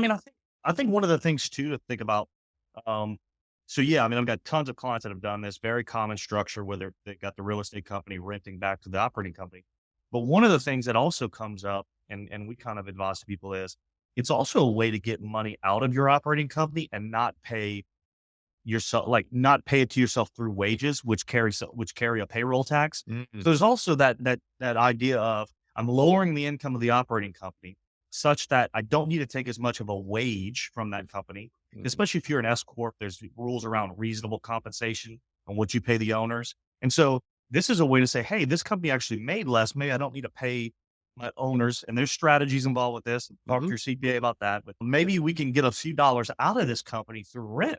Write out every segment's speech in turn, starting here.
I think one of the things too to think about, um, so yeah, I've got tons of clients that have done this very common structure where they got the real estate company renting back to the operating company. But one of the things that also comes up and we kind of advise to people is it's also a way to get money out of your operating company and not pay yourself, like not pay it to yourself through wages, which carry a payroll tax. Mm, So there's also that idea of I'm lowering the income of the operating company such that I don't need to take as much of a wage from that company. mm, Especially if you're an S corp, there's rules around reasonable compensation and what you pay the owners. And so this is a way to say, hey, this company actually made less. Maybe I don't need to pay my owners. And there's strategies involved with this. Talk to mhm, your CPA about that. But maybe we can get a few dollars out of this company through rent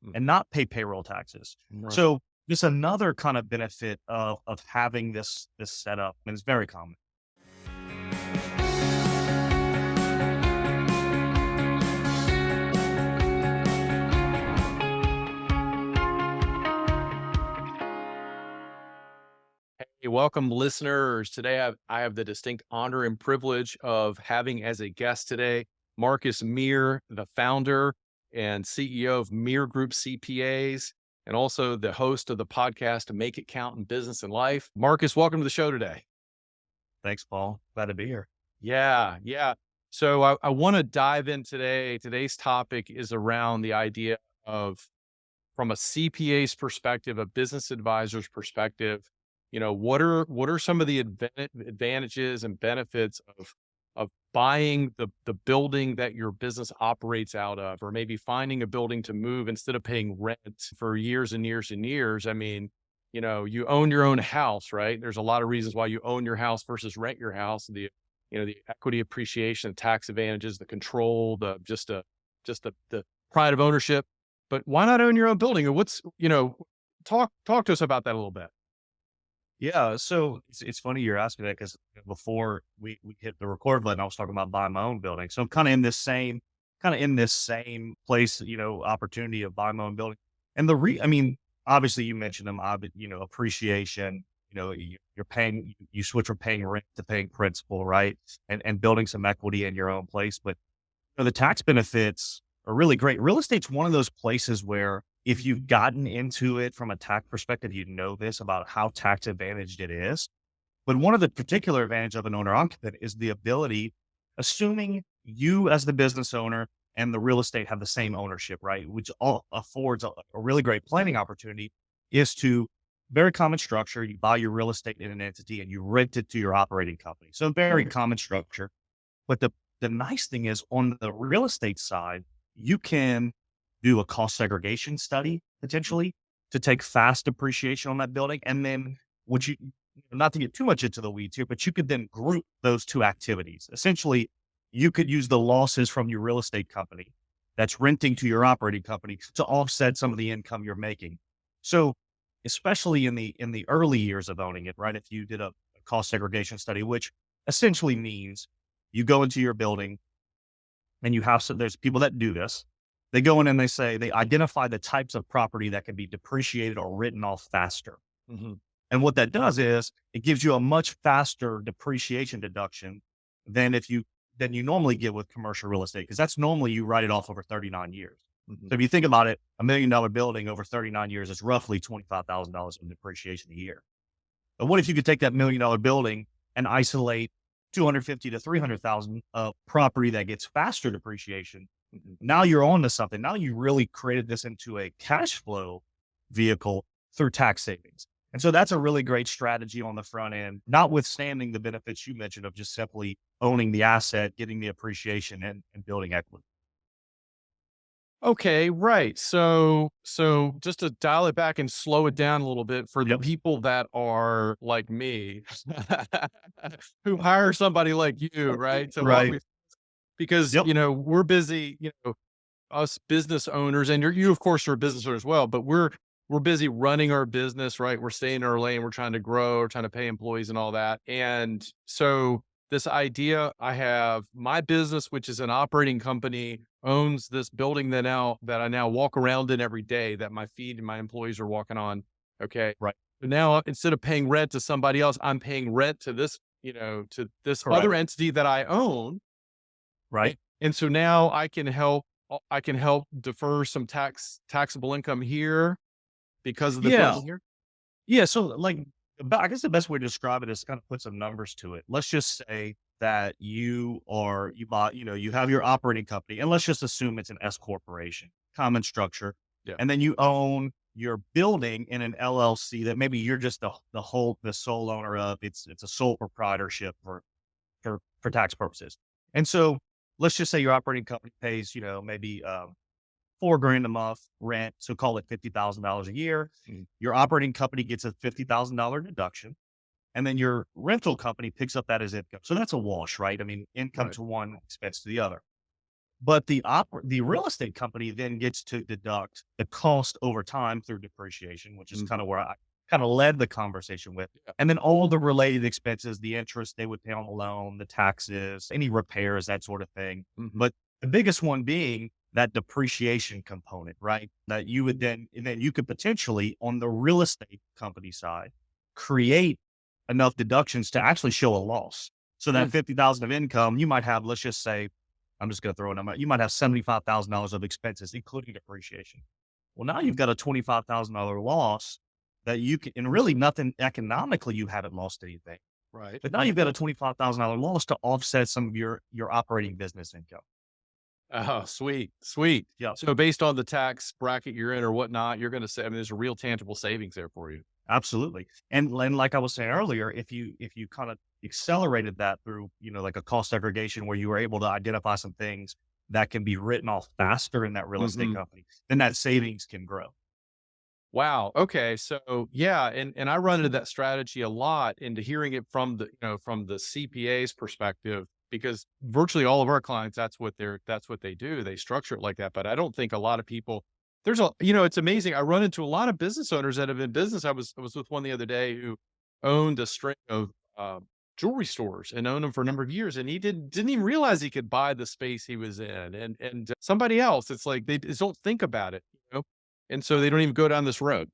mm, and not pay payroll taxes. right. So just another kind of benefit of having this setup, and it's very common. Hey, welcome, listeners. Today, I have the distinct honor and privilege of having as a guest today Marcus Mire, the founder and CEO of Mire Group CPAs, and also the host of the podcast Make It Count in Business and Life. Marcus, welcome to the show today. Thanks, Paul. Glad to be here. Yeah, yeah. So I want to dive in today. Today's topic is around the idea of from a CPA's perspective, a business advisor's perspective, what are some of the advantages and benefits of buying the building that your business operates out of, or maybe finding a building to move instead of paying rent for years and years and years. I mean, you own your own house, right? There's a lot of reasons why you own your house versus rent your house. The equity appreciation, tax advantages, the control, the pride of ownership, but why not own your own building? And talk to us about that a little bit. Yeah, so it's funny you're asking that because before we hit the record button, I was talking about buying my own building. So I'm kind of in this same place, opportunity of buying my own building. And obviously you mentioned them, appreciation. You're paying, you switch from paying rent to paying principal, right? And building some equity in your own place. But the tax benefits are really great. Real estate's one of those places where if you've gotten into it from a tax perspective, you know this about how tax advantaged it is. But one of the particular advantage of an owner occupant is the ability, assuming you as the business owner and the real estate have the same ownership, right? Which all affords a really great planning opportunity is to very common structure. You buy your real estate in an entity and you rent it to your operating company. So very common structure. But the nice thing is on the real estate side, you can do a cost segregation study potentially to take fast depreciation on that building. And then what you not to get too much into the weeds here, but you could then group those two activities. Essentially, you could use the losses from your real estate company that's renting to your operating company to offset some of the income you're making. So especially in the early years of owning it, right? If you did a cost segregation study, which essentially means you go into your building and there's people that do this. They go in and they identify the types of property that can be depreciated or written off faster. Mhm. And what that does is it gives you a much faster depreciation deduction than than you normally get with commercial real estate. Cause that's normally you write it off over 39 years. Mhm. So if you think about it, $1 million building over 39 years is roughly $25,000 in depreciation a year. But what if you could take that $1 million building and isolate 250 to 300,000 of property that gets faster depreciation? Mhm. Now you're on to something. Now you really created this into a cash flow vehicle through tax savings. And so that's a really great strategy on the front end, notwithstanding the benefits you mentioned of just simply owning the asset, getting the appreciation and building equity. Okay, right. So just to dial it back and slow it down a little bit for the Yep. people that are like me, who hire somebody like you, right? To walk Right. me because, Yep. we're busy, us business owners, and you of course are a business owner as well, but we're busy running our business, right? We're staying in our lane, we're trying to grow, we're trying to pay employees and all that. And so this idea, I have my business, which is an operating company, owns this building that I now walk around in every day that my feed and my employees are walking on. Okay. Right. So now instead of paying rent to somebody else, I'm paying rent to this, to this Correct. other entity that I own, Right. And so now I can help defer some taxable income here because of the Yeah. building here? Yeah, so, like, I guess the best way to describe it is kind of put some numbers to it. Let's just say that you bought, you have your operating company, and let's just assume it's an S corporation, common structure, Yeah. and then you own your building in an LLC that maybe you're just the sole owner of. It's a sole proprietorship for tax purposes. And so let's just say your operating company pays, maybe 4 grand a month rent, so call it $50,000 a year. Your operating company gets a $50,000 deduction, and then your rental company picks up that as income. So that's a wash, right? I mean, income Right. to one, expense to the other. But the real estate company then gets to deduct the cost over time through depreciation, which is kind Mhm. of where I kind of led the conversation with. Yeah. And then all the related expenses, the interest they would pay on the loan, the taxes, any repairs, that sort of thing. Mhm. But the biggest one being that depreciation component, right? That you would then, and then you could potentially on the real estate company side create enough deductions to actually show a loss. So that Mm. 50,000 of income, you might have, let's just say, I'm just going to throw a number. You might have $75,000 of expenses, including depreciation. Well, now you've got a $25,000 loss that you can, and really nothing economically, you haven't lost anything. Right. But now you've got a $25,000 loss to offset some of your operating business income. Oh, sweet, sweet. Yeah, So based on the tax bracket you're in or whatnot, you're gonna say, I mean, there's a real tangible savings there for you. absolutely. And like I was saying earlier, if you kind of accelerated that through, like a cost segregation where you were able to identify some things that can be written off faster in that real estate Mhm. company, then that savings can grow. Wow. Okay. So yeah, and I run into that strategy a lot into hearing it from the, from the CPA's perspective, because virtually all of our clients, that's what they do. They structure it like that. But I don't think a lot of people it's amazing. I run into a lot of business owners that have been business. I was with one the other day who owned a string of jewelry stores and owned them for a number of years. And he didn't even realize he could buy the space he was in. And somebody else, it's like they just don't think about it, and so they don't even go down this road.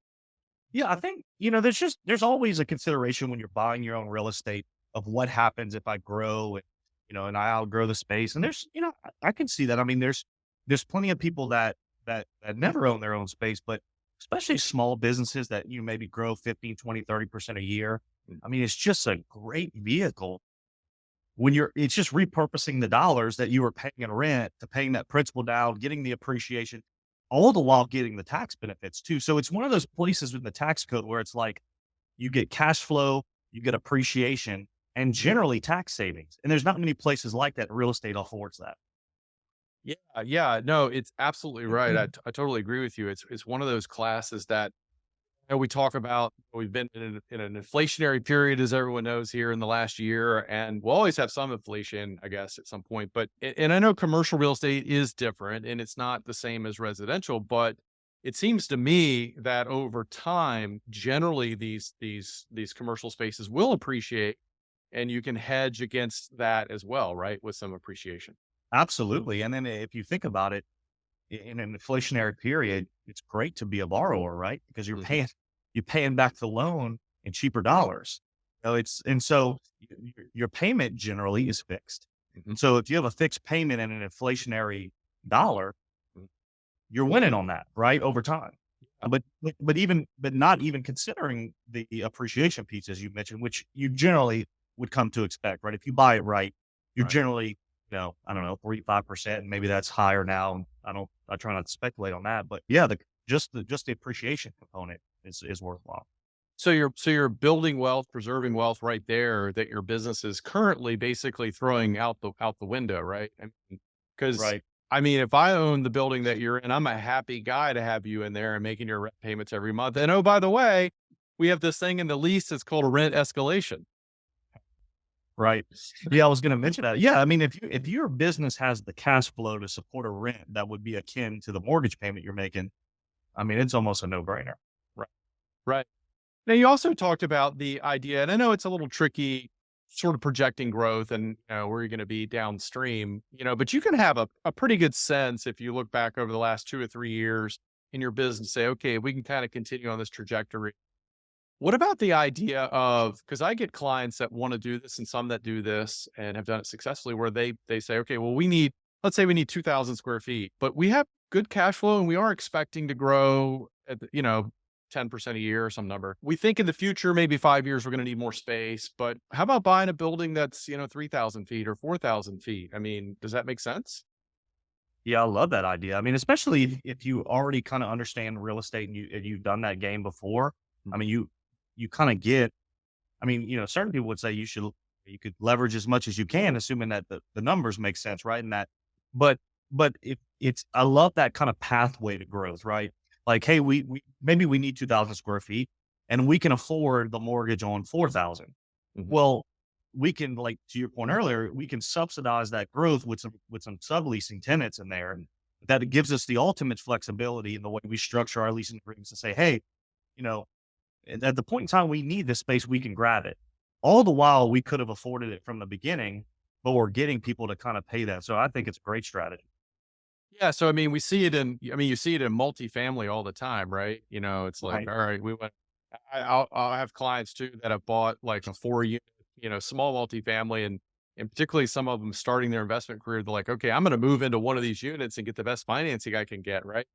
Yeah, I think, there's always a consideration when you're buying your own real estate of what happens if I grow and, and I outgrow the space. And there's, I can see that. I mean, there's plenty of people that never own their own space, but especially small businesses that you maybe grow 15, 20, 30% a year. I mean, it's just a great vehicle when it's just repurposing the dollars that you were paying in rent to paying that principal down, getting the appreciation, all the while getting the tax benefits too. So it's one of those places with the tax code where it's like you get cash flow, you get appreciation, and generally tax savings. And there's not many places like that. Real estate affords that. Yeah, yeah, no, it's absolutely right. I totally agree with you. It's one of those classes that we talk about. We've been in an inflationary period, as everyone knows, here in the last year, and we'll always have some inflation, I guess, at some point. But and I know commercial real estate is different, and it's not the same as residential. But it seems to me that over time, generally, these commercial spaces will appreciate, and you can hedge against that as well, right? With some appreciation. Absolutely. And then if you think about it, in an inflationary period, it's great to be a borrower, right? Because Mhm. you're paying back the loan in cheaper dollars. And so your payment generally is fixed. Mhm. And so if you have a fixed payment and an inflationary dollar, Mhm. you're winning on that, right? Over time. Yeah. But not even considering the appreciation piece, as you mentioned, which you generally would come to expect, right? If you buy it right, you're Right. generally, I don't know, 3 5%, and maybe that's higher now. And I try not to speculate on that, but yeah, just the appreciation component is worthwhile. So you're building wealth, preserving wealth right there that your business is currently basically throwing out the window, right? Because Right. I mean, if I own the building that you're in, I'm a happy guy to have you in there and making your rent payments every month. And oh, by the way, we have this thing in the lease that's called a rent escalation. Right. Yeah, I was gonna mention that. Yeah, I mean, if your business has the cash flow to support a rent that would be akin to the mortgage payment you're making, I mean, it's almost a no-brainer. Right. Right. Now, you also talked about the idea, and I know it's a little tricky, sort of projecting growth and where you're going to be downstream, but you can have a pretty good sense if you look back over the last 2 or 3 years in your business, say, okay, we can kind of continue on this trajectory. What about the idea of, because I get clients that want to do this and some that do this and have done it successfully, where they say, okay, well, let's say we need 2,000 square feet, but we have good cash flow and we are expecting to grow at, 10% a year or some number. We think in the future, maybe 5 years, we're going to need more space, but how about buying a building that's, 3,000 feet or 4,000 feet? I mean, does that make sense? Yeah, I love that idea. I mean, especially if you already kind of understand real estate and you've done that game before. I mean, you kind of get. I mean, certain people would say you could leverage as much as you can, assuming that the numbers make sense, right? And that, but if it's, I love that kind of pathway to growth, right? Like, hey, we maybe we need 2,000 square feet, and we can afford the mortgage on 4,000. Mhm. Well, we can, like to your point earlier, we can subsidize that growth with some subleasing tenants in there, and that it gives us the ultimate flexibility in the way we structure our leasing agreements to say, hey, you know, and at the point in time we need this space, we can grab it. All the while, we could have afforded it from the beginning, but we're getting people to kind of pay that. So I think it's a great strategy. Yeah, so I mean, you see it in multifamily all the time, right? It's like, Right. all right, we went. I'll have clients too that have bought like a 4 unit, small multifamily, and particularly some of them starting their investment career. They're like, okay, I'm going to move into one of these units and get the best financing I can get, right?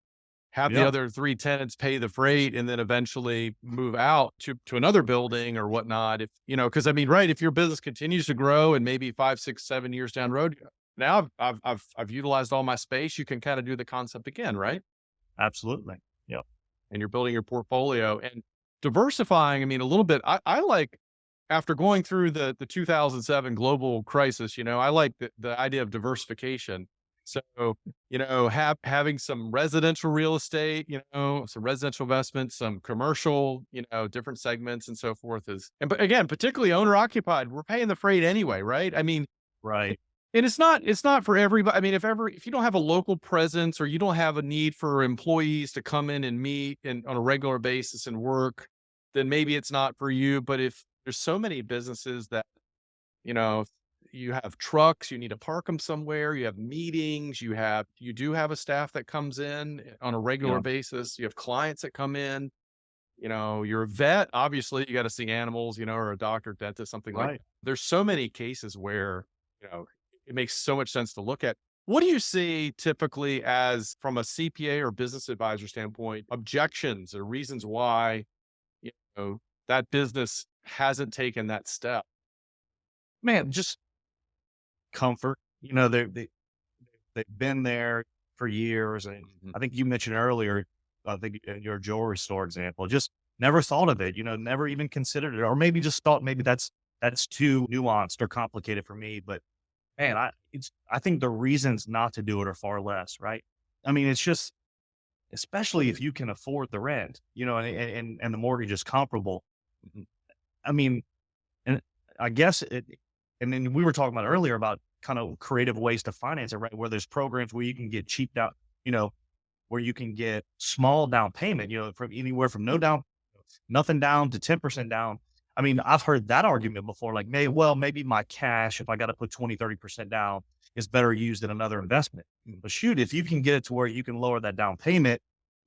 Have the Yeah. other three tenants pay the freight, and then eventually move out to another building or whatnot. If because I mean, right? If your business continues to grow and maybe 5, 6, 7 years down the road, now I've utilized all my space. You can kind of do the concept again, right? Absolutely. Yeah. And you're building your portfolio and diversifying. I mean, a little bit. I like after going through the 2007 global crisis. I like the idea of diversification. So having some residential real estate, some residential investments, some commercial, different segments and so forth but again, particularly owner occupied. We're paying the freight anyway, right? I mean, Right. and it's not for everybody. I mean, if you don't have a local presence or you don't have a need for employees to come in and meet and on a regular basis and work, then maybe it's not for you. But if there's so many businesses that, you know, you have trucks, you need to park them somewhere, you have meetings, you do have a staff that comes in on a regular Yeah. basis, you have clients that come in, you're a vet, obviously you got to see animals, or a doctor, dentist, something like Right. that. There's so many cases where, you know, it makes so much sense to look at. What do you see typically as from a CPA or business advisor standpoint, objections or reasons why, you know, that business hasn't taken that step? Man, just comfort. They've been there for years, and Mhm. I think you mentioned earlier, I think in your jewelry store example, just never thought of it, never even considered it, or maybe just thought maybe that's too nuanced or complicated for me. But man, I think the reasons not to do it are far less, right? I mean, it's just especially if you can afford the rent, and the mortgage is comparable. Mhm. I mean, and I guess it and then we were talking about earlier about kind of creative ways to finance it, right? Where there's programs where you can get cheap down, you know, where you can get small down payment, from anywhere from no down, nothing down to 10% down. I mean, I've heard that argument before, like, maybe my cash, if I got to put 20, 30% down, is better used in another investment. But shoot, if you can get it to where you can lower that down payment,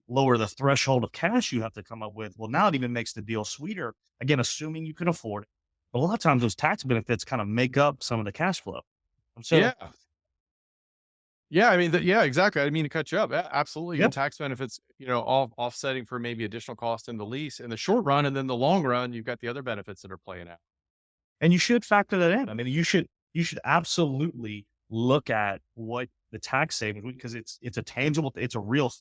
lower the threshold of cash you have to come up with, well, now it even makes the deal sweeter. Again, assuming you can afford it. But a lot of times those tax benefits kind of make up some of the cash flow. And so, Yeah. Yeah, I mean, yeah, exactly. I didn't mean to cut you up. Absolutely. yeah, The tax benefits, offsetting for maybe additional cost in the lease in the short run. And then the long run, you've got the other benefits that are playing out. and you should factor that in. I mean, you should absolutely look at what the tax savings, because it's a tangible, it's a real.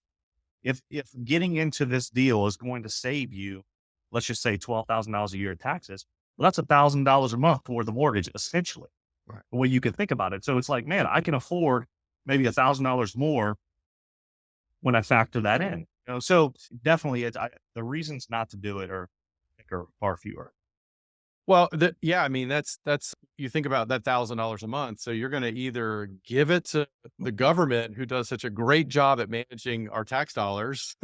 If getting into this deal is going to save you, let's just say $12,000 a year in taxes, well, that's $1,000 a month toward the mortgage, essentially, Right. the way you can think about it. So it's like, man, I can afford maybe $1,000 more when I factor that in. So definitely, the reasons not to do it I think are far fewer. Well, yeah, I mean, that's you think about that $1,000 a month. So you're going to either give it to the government who does such a great job at managing our tax dollars,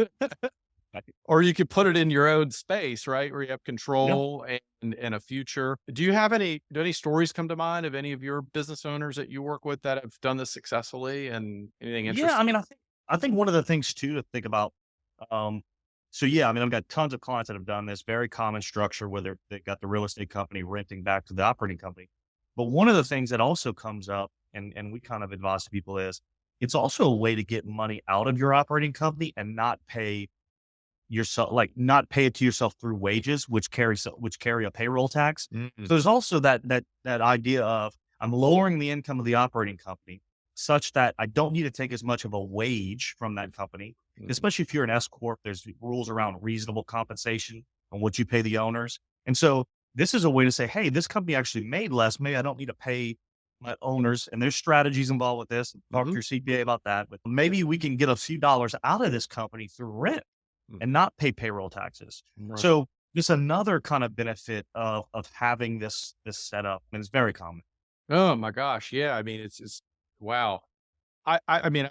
Right. or you could put it in your own space, right? Where you have Yeah. control and a future. Do any stories come to mind of any of your business owners that you work with that have done this successfully and anything Yeah, I interesting? mean, I think one of the things too to think about. Um, so yeah, I mean, I've got tons of clients that have done this very common structure where they got the real estate company renting back to the operating company. But one of the things that also comes up, and we kind of advise to people is it's also a way to get money out of your operating company and not pay yourself, like not pay it to yourself through wages, which carry a payroll tax. Mm, So there's also that idea of I'm lowering the income of the operating company such that I don't need to take as much of a wage from that company, mm, especially if you're an S corp. There's rules around reasonable compensation and what you pay the owners, and so this is a way to say, hey, this company actually made less. Maybe I don't need to pay my owners, and there's strategies involved with this. Talk to mhm, your CPA about that, but maybe we can get a few dollars out of this company through rent mm, and not pay payroll taxes. right. So just another kind of benefit of having this setup, and it's very common. Oh my gosh, yeah, I mean, it's wow. I mean,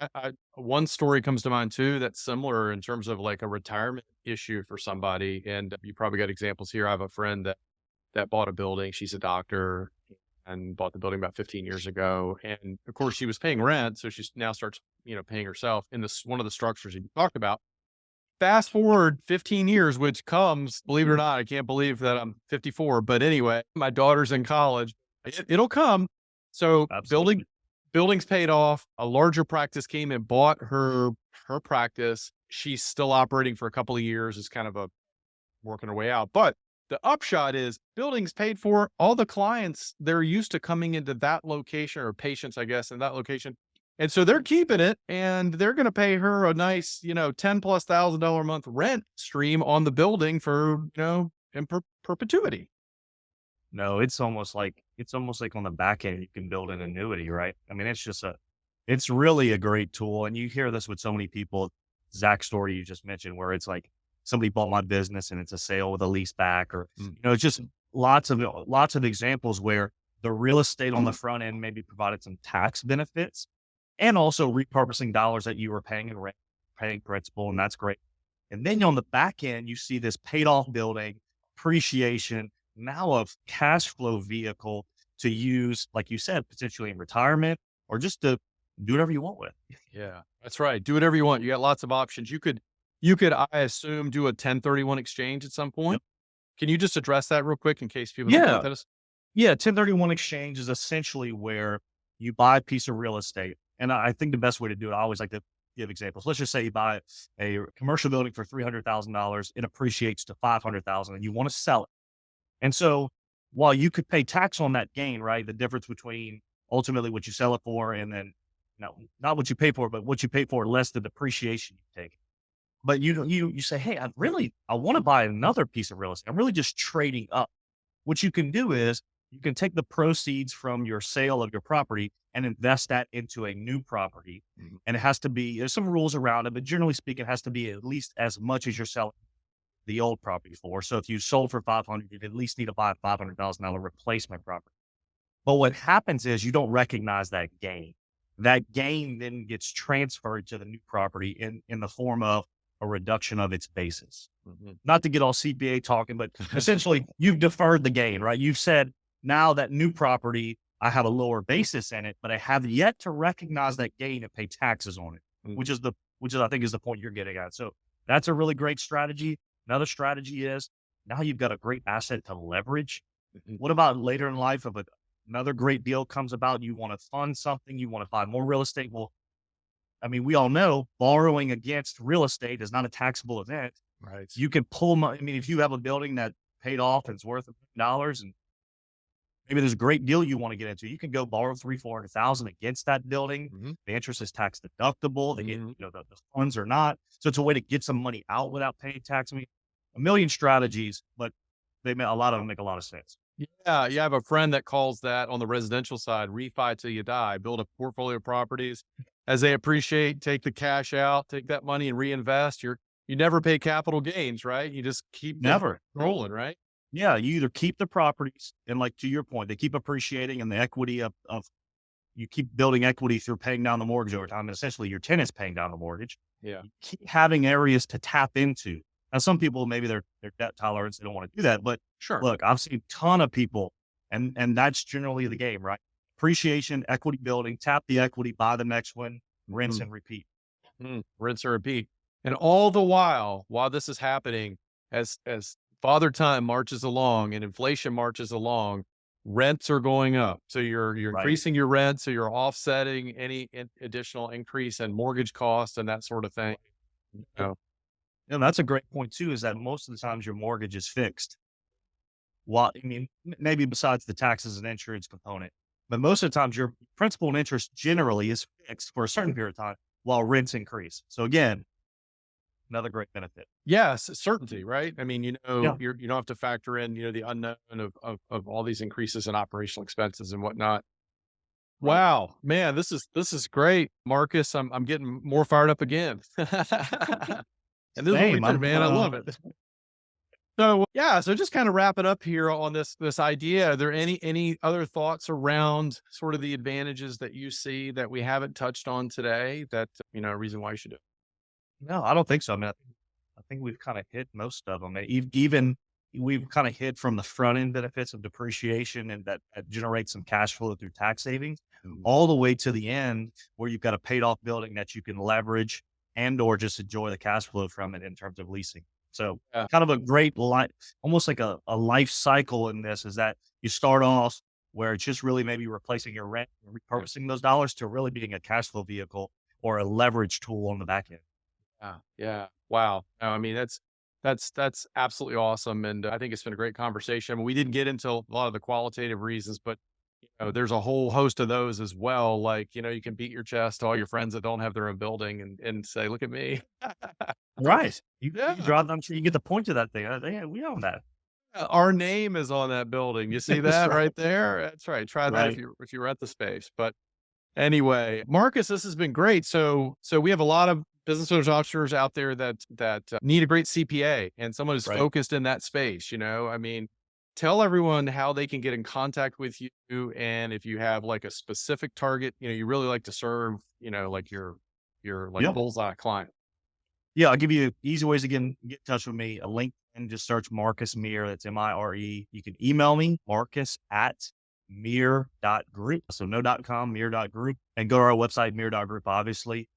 one story comes to mind too that's similar in terms of like a retirement issue for somebody, and you probably got examples here. I have a friend that bought a building. She's a doctor and bought the building about 15 years ago, and of course, she was paying rent, so she's now starts, paying herself in this one of the structures you talked about. Fast forward 15 years, which comes, believe it or not, I can't believe that I'm 54, but anyway, my daughter's in college. It'll come. So Absolutely. buildings paid off. A larger practice came and bought her practice. She's still operating for a couple of years. It's kind of a working her way out. But the upshot is buildings paid for. All the clients, they're used to coming into that location, or patients, I guess, in that location. And so they're keeping it, and they're going to pay her a nice, 10 plus $1,000 a month rent stream on the building for, in perpetuity. No, it's almost like on the back end you can build an annuity, right? I mean, it's really a great tool, and you hear this with so many people. Zach's story you just mentioned, where it's like somebody bought my business and it's a sale with a lease back, or Mm, it's just lots of examples where the real estate on the front end maybe provided some tax benefits, and also repurposing dollars that you were paying in rent, paying principal, and that's great. And then on the back end, you see this paid off building, appreciation, now a cash flow vehicle to use, like you said, potentially in retirement or just to do whatever you want with. yeah, that's right. Do whatever you want. You got lots of options. You could, I assume, do a 1031 exchange at some Yep. point. Can you just address that real quick in case people don't know what Yeah. that is? Yeah. 1031 exchange is essentially where you buy a piece of real estate. And I think the best way to do it, I always like to give examples. Let's just say you buy a commercial building for $300,000, it appreciates to 500,000 and you want to sell it. And so while you could pay tax on that gain, right? The difference between ultimately what you sell it for and then no, not what you pay for, but what you pay for less the depreciation you take. But you say, hey, I want to buy another piece of real estate. I'm really just trading up. What you can do is you can take the proceeds from your sale of your property and invest that into a new property. Mhm. And it has to be, there's some rules around it, but generally speaking, it has to be at least as much as you're selling the old property for. So if you sold for 500, you'd at least need to buy a $500,000 replacement property. But what happens is you don't recognize that gain. That gain then gets transferred to the new property in the form of a reduction of its basis. Mhm. Not to get all CPA talking, but essentially you've deferred the gain, right? You've said, now that new property, I have a lower basis in it, but I have yet to recognize that gain and pay taxes on it, Mm, which is I think is the point you're getting at. So that's a really great strategy. Another strategy is now you've got a great asset to leverage. mhm. What about later in life if another great deal comes about, you want to fund something, you want to buy more real estate? Well, I mean, we all know borrowing against real estate is not a taxable event. Right. You can pull money. I mean, if you have a building that paid off and it's worth $1 million and maybe there's a great deal you want to get into, you can go borrow 300,000, 400,000 against that building. Mhm. The interest is tax deductible. Mhm. The funds are not. So it's a way to get some money out without paying tax. I mean, a million strategies, but a lot of them make a lot of sense. Yeah, I have a friend that calls that on the residential side, refi till you die. Build a portfolio of properties as they appreciate, take the cash out, take that money and reinvest. You never pay capital gains, right? You just keep them Never. rolling, right? Yeah, you either keep the properties and like to your point, they keep appreciating and the equity of you keep building equity through paying down the mortgage over time. And essentially your tenant's paying down the mortgage. Yeah. You keep having areas to tap into. Now, some people, maybe their debt tolerance, they don't want to do that. But Sure. look, I've seen a ton of people and that's generally the game, right? Appreciation, equity building, tap the equity, buy the next one, rinse Mhm. and repeat. Rinse and repeat. And all the while this is happening, as father time marches along and inflation marches along, rents are going up. So you're Right. increasing your rent, so you're offsetting any additional increase in mortgage costs and that sort of thing. You Yep. know? And that's a great point too, is that most of the times your mortgage is fixed. Well, I mean, maybe besides the taxes and insurance component, but most of the times your principal and interest generally is fixed for a certain period of time while rents increase. So again, another great benefit. Yes, certainty, right? I mean, Yeah. you don't have to factor in, the unknown of all these increases in operational expenses and whatnot. Right. Wow, man, this is great, Marcus. I'm getting more fired up again. And this is what we Same. did, man. I love it. So yeah, so just kind of wrap it up here on this idea. Are there any other thoughts around sort of the advantages that you see that we haven't touched on today that a reason why you should do it? No, I don't think so. I mean, I think we've kind of hit most of them. Even we've kind of hit from the front end benefits of depreciation and that generates some cash flow through tax savings, Mhm. all the way to the end where you've got a paid off building that you can leverage and or just enjoy the cash flow from it in terms of leasing. So Yeah. kind of a great life, almost like a life cycle in this is that you start off where it's just really maybe replacing your rent, and Yeah. repurposing those dollars to really being a cash flow vehicle or a leverage tool on the back end. Yeah, yeah. Wow. No, I mean, that's absolutely awesome, and I think it's been a great conversation. We didn't get into a lot of the qualitative reasons, but there's a whole host of those as well. Like, you can beat your chest to all your friends that don't have their own building and say, "Look at me." Right. You Yeah. draw them so you get the point of that thing. Yeah, we own that. Our name is on that building. You see That's that right. right there? That's right. Try that if Right. you rent the space. But anyway, Marcus, this has been great. So we have a lot of business owners, entrepreneurs out there that need a great CPA and someone who's Right. focused in that space. I mean, tell everyone how they can get in contact with you, and if you have like a specific target, you really like to serve, like your like Yep. bullseye client. Yeah, I'll give you easy ways to get in touch with me. A link and just search Marcus Mire. That's Mire. You can email me, Marcus@Mire.group. So no .com, Mire.group. And go to our website, Mire.group, obviously.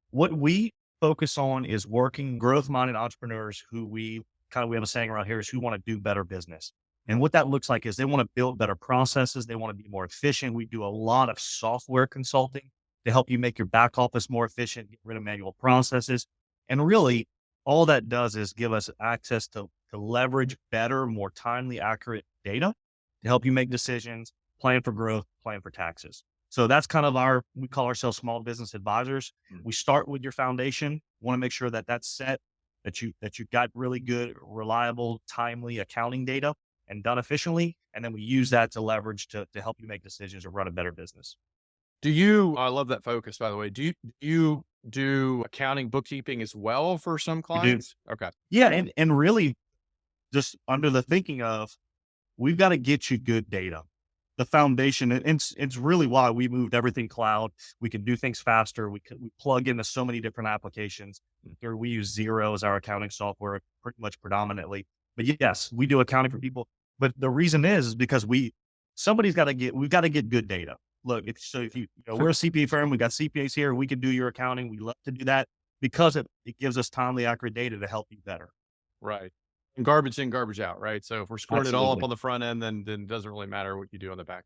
What we focus on is working growth-minded entrepreneurs who we have a saying around here is who want to do better business. And what that looks like is they want to build better processes. They want to be more efficient. We do a lot of software consulting to help you make your back office more efficient, get rid of manual processes. And really, all that does is give us access to leverage better, more timely, accurate data to help you make decisions, plan for growth, plan for taxes. So that's kind of we call ourselves small business advisors. Mm. We start with your foundation, want to make sure that that's set, that you got really good, reliable, timely accounting data and done efficiently. And then we use that to leverage to help you make decisions or run a better business. I love that focus, by the way. Do you do accounting, bookkeeping as well for some We do. clients? Okay. Yeah. And really just under the thinking of we've got to get you good data. The foundation, and it's really why we moved everything cloud. We can do things faster. We plug into so many different applications. Or we use Zero as our accounting software pretty much predominantly. But yes, we do accounting for people. But the reason is because we've got to get good data. Look, if we're a CPA firm, we got CPAs here, we can do your accounting. We love to do that because it gives us timely, accurate data to help you better. Right. And garbage in, garbage out, right? So if we're screwing it all up Absolutely. on the front end, then it doesn't really matter what you do on the back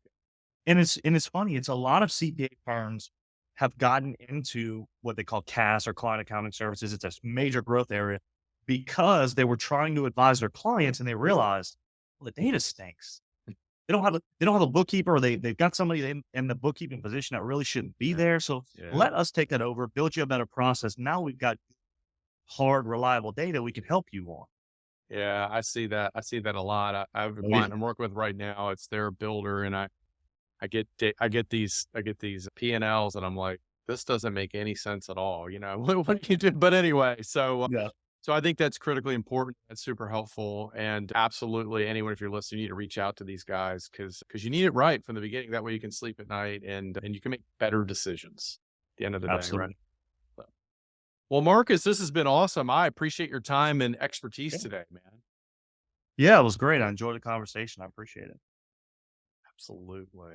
end. And it's funny, it's a lot of CPA firms have gotten into what they call CAS or client accounting services. It's a major growth area because they were trying to advise their clients and they realized, well, the data stinks. They don't have a bookkeeper or they've got somebody in the bookkeeping position that really shouldn't be Yeah. there. So Yeah. let us take that over, build you a better process. Now we've got hard, reliable data we can help you on. Yeah. I see that. I see that a lot. I have a Oh, yeah. client I'm working with right now. It's their builder, and I get these P&Ls, and I'm like, this doesn't make any sense at all. What do you do? But anyway, Yeah. so I think that's critically important. That's super helpful. And absolutely anyone, if you're listening, you need to reach out to these guys because you need it right from the beginning. That way you can sleep at night and you can make better decisions at the end of the day, right? Absolutely. So, well, Marcus, this has been awesome. I appreciate your time and expertise Yeah. today, man. Yeah, it was great. I enjoyed the conversation. I appreciate it. Absolutely.